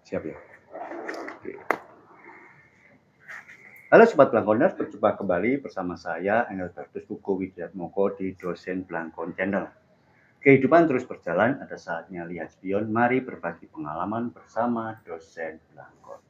Siap ya. Oke. Halo Sobat Blangkoners, berjumpa kembali bersama saya Engelbertus Hugo Widiatmoko di Dosen Blangkon Channel. Kehidupan terus berjalan, ada saatnya lihat spion, mari berbagi pengalaman bersama Dosen Blangkon.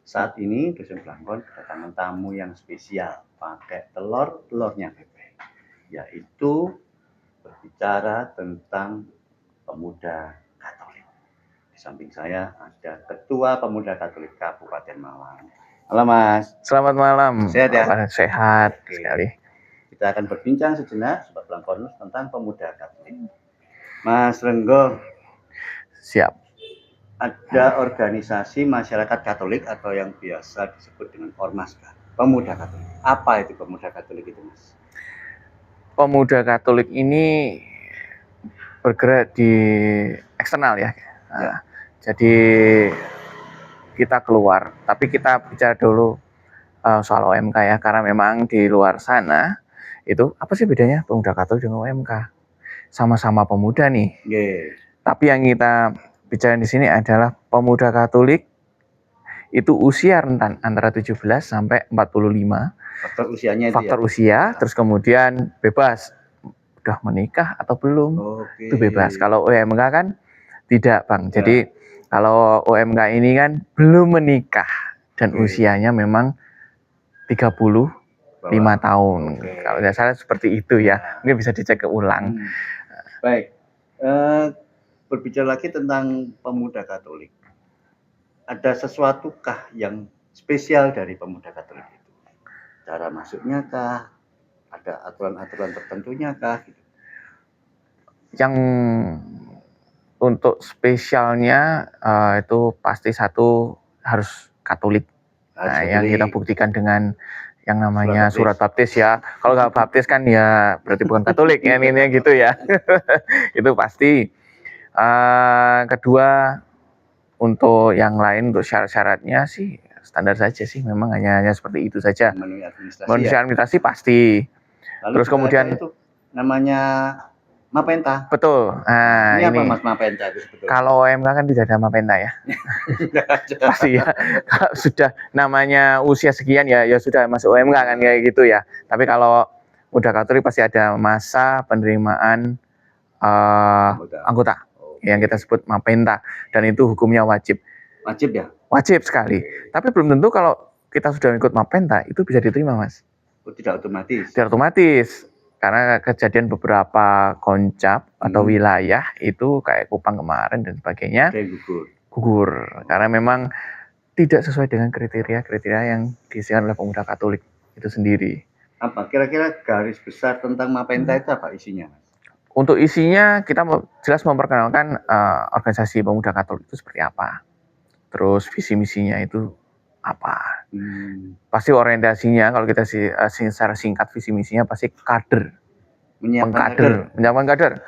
Saat ini Dosen Blangkon kedatangan tamu yang spesial, pakai telurnya bebek, yaitu berbicara tentang pemuda Katolik. Di samping saya ada Ketua Pemuda Katolik Kabupaten Malang. Halo Mas. Selamat malam. Sehat ya? Sehat Oke. sekali. Kita akan berbincang sejenak Sobat Blangkoners tentang pemuda Katolik. Mas Renggo, Siap. ada organisasi masyarakat Katolik atau yang biasa disebut dengan Ormaska, pemuda Katolik. Apa itu pemuda Katolik itu, Mas? Pemuda Katolik ini bergerak di eksternal ya. Nah, jadi kita keluar, tapi kita bicara dulu soal OMK ya, karena memang di luar sana itu apa sih bedanya pemuda Katolik dengan OMK? Sama-sama pemuda nih. Tapi yang kita bicara di sini adalah pemuda Katolik itu usia rentan antara 17 sampai 45. Faktor usianya itu faktor usia, terus kemudian bebas udah menikah atau belum. Itu bebas. Kalau OMK kan tidak, Bang. Jadi kalau OMK ini kan belum menikah dan usianya memang 35 tahun. Kalau tidak salah seperti itu ya. Mungkin bisa dicek ulang. Baik. Berbicara lagi tentang pemuda Katolik. Ada sesuatukah yang spesial dari pemuda Katolik itu? Cara masuknya kah? Ada aturan-aturan tertentunya kah? Gitu. Yang untuk spesialnya itu pasti satu harus Katolik. Nah, yang kita buktikan dengan yang namanya surat baptis ya. Kalau nggak baptis kan ya berarti bukan Katolik ya, ini gitu ya. Itu pasti. Kedua, untuk yang lain untuk syarat-syaratnya sih standar saja sih, memang hanya seperti itu saja. Memenuhi administrasi pasti. Lalu terus kemudian itu namanya Mapenta. Betul. Nah, ini apa Mas Mapenta itu sebetulnya? Kalau OMK kan tidak ada Mapenta ya. Pasti ya. Kalau sudah namanya usia sekian ya sudah masuk OMK kan kayak gitu ya. Tapi kalau udah Katolik pasti ada masa penerimaan anggota yang kita sebut Mapenta, dan itu hukumnya wajib. Wajib ya? Wajib sekali. Tapi belum tentu kalau kita sudah ikut Mapenta itu bisa diterima, Mas. Tidak otomatis. Tidak otomatis. Karena kejadian beberapa koncap atau wilayah itu kayak Kupang kemarin dan sebagainya gugur karena memang tidak sesuai dengan kriteria yang disediakan oleh pemuda Katolik itu sendiri. Apa kira-kira garis besar tentang Mapenta itu apa isinya? Untuk isinya kita jelas memperkenalkan organisasi pemuda Katolik itu seperti apa, terus visi misinya itu apa. Pasti orientasinya kalau kita secara singkat visi misinya pasti kader, menyiapkan kader,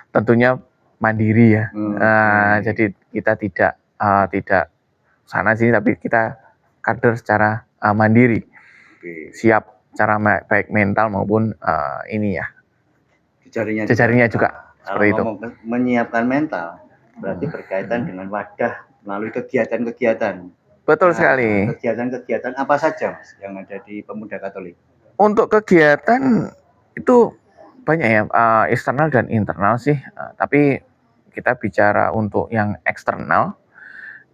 tentunya mandiri ya. Jadi kita tidak sana sini, tapi kita kader secara mandiri, siap secara baik mental maupun ini ya jejaringnya juga. Seperti itu. Menyiapkan mental berarti berkaitan dengan wadah melalui kegiatan-kegiatan. Betul sekali. Kegiatan-kegiatan apa saja Mas yang ada di pemuda Katolik? Untuk kegiatan itu banyak ya, eksternal dan internal sih. Tapi kita bicara untuk yang eksternal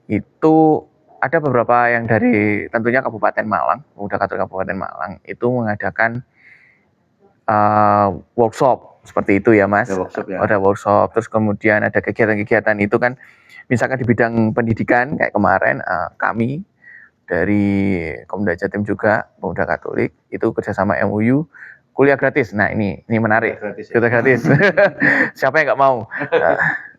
itu ada beberapa yang dari tentunya Kabupaten Malang, Pemuda Katolik Kabupaten Malang itu mengadakan workshop seperti itu ya Mas. Ada workshop, terus kemudian ada kegiatan-kegiatan itu kan, misalkan di bidang pendidikan kayak kemarin kami dari Komda Jatim juga Pemuda Katolik itu kerjasama MOU kuliah gratis. Nah ini menarik, kuliah gratis. Siapa yang nggak mau?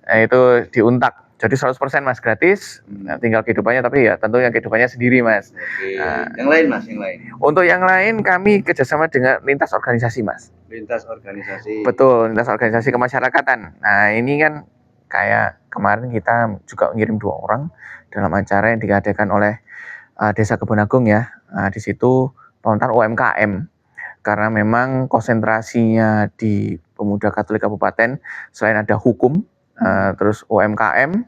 Nah, itu diuntak. Jadi 100% Mas gratis, tinggal kehidupannya, tapi ya tentunya kehidupannya sendiri Mas. Yang lain Mas, yang lain. Untuk yang lain kami kerjasama dengan lintas organisasi Mas. Lintas organisasi. Betul, lintas organisasi kemasyarakatan. Nah ini kan kayak kemarin kita juga ngirim 2 orang dalam acara yang diadakan oleh Desa Kebun Agung ya. Di situ tentang UMKM. Karena memang konsentrasinya di Pemuda Katolik Kabupaten selain ada hukum, terus UMKM,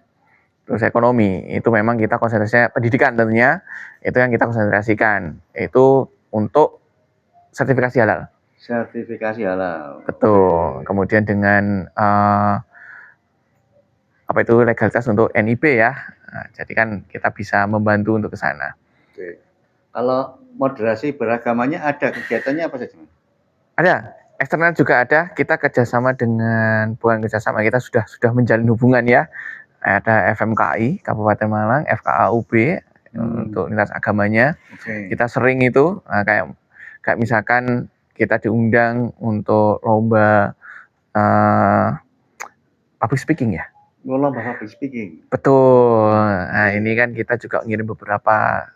terus ekonomi. Itu memang kita konsentrasinya pendidikan tentunya, itu yang kita konsentrasikan. Itu untuk sertifikasi halal. Sertifikasi halal. Betul. Kemudian dengan apa itu legalitas untuk NIB ya. Nah, jadi kan kita bisa membantu untuk ke sana. Oke. Kalau moderasi beragamanya ada kegiatannya apa saja? Ada. Eksternal juga ada. Kita kerjasama dengan, bukan kerjasama, kita sudah menjalin hubungan ya. Ada FMKI Kabupaten Malang, FKAUB untuk lintas agamanya. Kita sering itu kayak misalkan kita diundang untuk lomba public speaking ya. Lomba public speaking. Betul. Nah, ini kan kita juga ngirim beberapa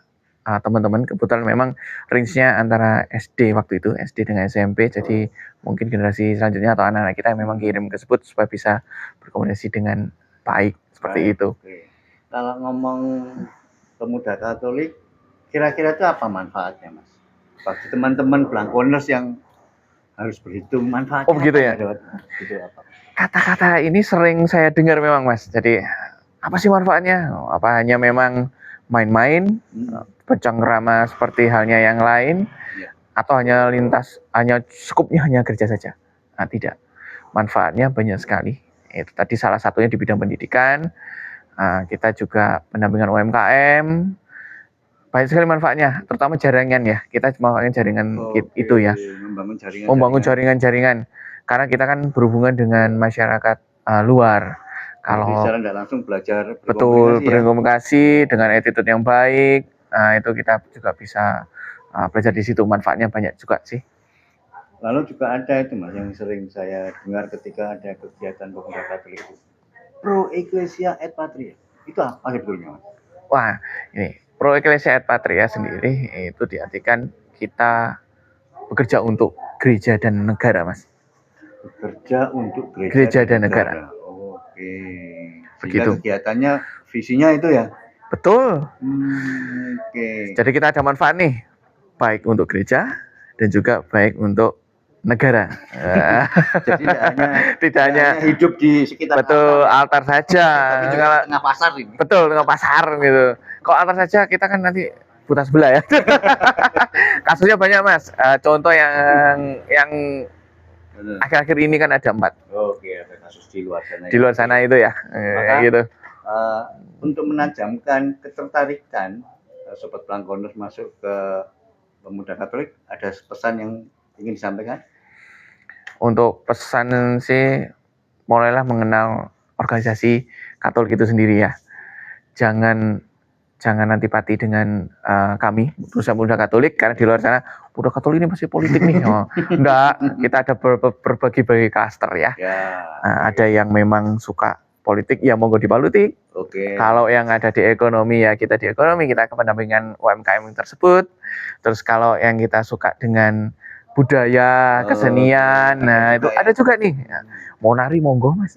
teman-teman, kebetulan memang range-nya antara SD waktu itu, SD dengan SMP, jadi mungkin generasi selanjutnya atau anak-anak kita yang memang kirim tersebut supaya bisa berkomunikasi dengan baik, seperti itu. Oke. Kalau ngomong pemuda Katolik, kira-kira itu apa manfaatnya, Mas? Bagi teman-teman Blangkoners yang harus berhitung manfaatnya. Oh begitu ya? Gitu apa? Kata-kata ini sering saya dengar memang, Mas. Jadi, apa sih manfaatnya? Apa hanya memang main-main, bercengkrama seperti halnya yang lain, atau hanya skupnya hanya kerja saja? Nah, tidak. Manfaatnya banyak sekali. Itu tadi salah satunya di bidang pendidikan. Kita juga pendampingan UMKM. Banyak sekali manfaatnya, terutama jaringan ya. Kita memanfaatkan jaringan itu ya. Membangun jaringan-jaringan. Karena kita kan berhubungan dengan masyarakat luar. Kalau secara tidak langsung belajar berkomunikasi dengan attitude yang baik, itu kita juga bisa belajar di situ. Manfaatnya banyak juga sih. Lalu juga ada itu Mas yang sering saya dengar ketika ada kegiatan pemuda Katolik itu, Pro Ecclesia et Patria. Itu apa sebetulnya Mas? Wah, ini Pro Ecclesia et Patria sendiri itu diartikan kita bekerja untuk gereja dan negara, Mas. Bekerja untuk gereja dan negara. Oke. Begitu. Kegiatannya, visinya itu ya? Betul. Oke. Jadi kita ada manfaat nih, baik untuk gereja dan juga baik untuk negara. Jadi tidak hanya hidup di sekitar altar saja. Tapi juga tengah pasar ini. Betul, tengah pasar gitu. Kalau altar saja kita kan nanti buta sebelah ya. Kasusnya banyak Mas. Contoh yang akhir-akhir ini kan ada 4. Oke, ada kasus di luar sana. Di luar sana itu ya. Maka, gitu. Untuk menajamkan ketertarikan Sobat Blangkoners masuk ke pemuda Katolik, ada pesan yang ingin disampaikan? Untuk pesan sih, mulailah mengenal organisasi Katolik itu sendiri ya. Jangan antipati dengan kami, pemuda Katolik, karena di luar sana pemuda Katolik ini masih politik nih. Enggak, kita ada berbagai klaster ya. Ada yang memang suka politik, ya monggo di politik. Kalau yang ada di ekonomi ya kita di ekonomi, kita ke pendampingan UMKM tersebut. Terus kalau yang kita suka dengan budaya, kesenian, nah itu ada juga nih. Mau nari monggo Mas.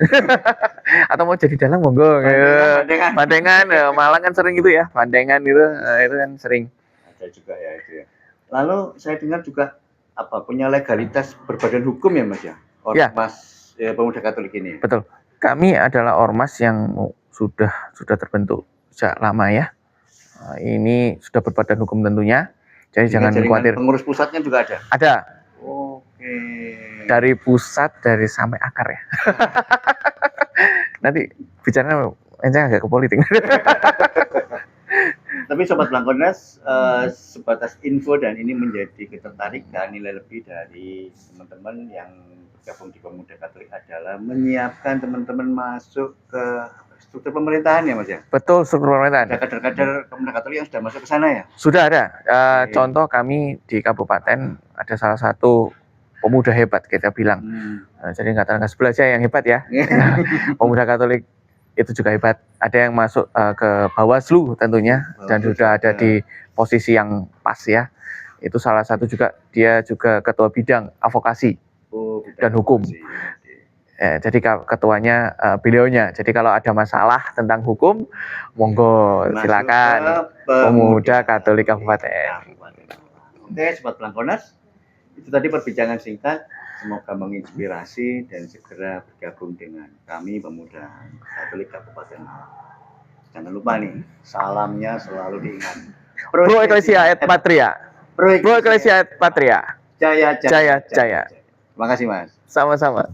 Atau mau jadi dalang monggo. Bandengan, Malang kan sering gitu ya, bandengan gitu, itu kan sering. Ada juga ya itu ya. Lalu saya dengar juga punya legalitas berbadan hukum ya Mas ya? Ormas ya, pemuda Katolik ini. Betul. Kami adalah ormas yang sudah terbentuk sejak lama ya. Ini sudah berbadan hukum tentunya. Jadi jangan khawatir. Pengurus pusatnya juga ada? Ada. Oke. Dari pusat, dari sampai akar ya. Nanti bicaranya agak ke politik. Tapi Sobat Blangkoners, sebatas info dan ini menjadi ketertarikan, nilai lebih dari teman-teman yang bergabung di Pemuda Katolik adalah menyiapkan teman-teman masuk ke struktur pemerintahan ya Mas ya? Betul, struktur pemerintahan. Ada kader-kader Pemuda Katolik yang sudah masuk ke sana ya? Sudah ada. Contoh kami di kabupaten ada salah satu pemuda hebat kita bilang. Jadi nggak sebelah aja yang hebat ya. Pemuda Katolik itu juga hebat. Ada yang masuk ke Bawaslu tentunya dan sudah ada di posisi yang pas ya. Itu salah satu juga, dia juga ketua bidang advokasi dan hukum. Jadi ketuanya beliaunya. Jadi kalau ada masalah tentang hukum, monggo silakan Pemuda Katolik Kabupaten. Oke, Sobat Blangkoners, itu tadi perbincangan singkat. Semoga menginspirasi dan segera bergabung dengan kami Pemuda Katolik Kabupaten Malang. Jangan lupa nih, salamnya selalu diingat. Pro Ecclesia et Patria. Pro Ecclesia et Patria. Jaya, jaya, Jaya, jaya. jaya. Terima kasih, Mas. Sama-sama.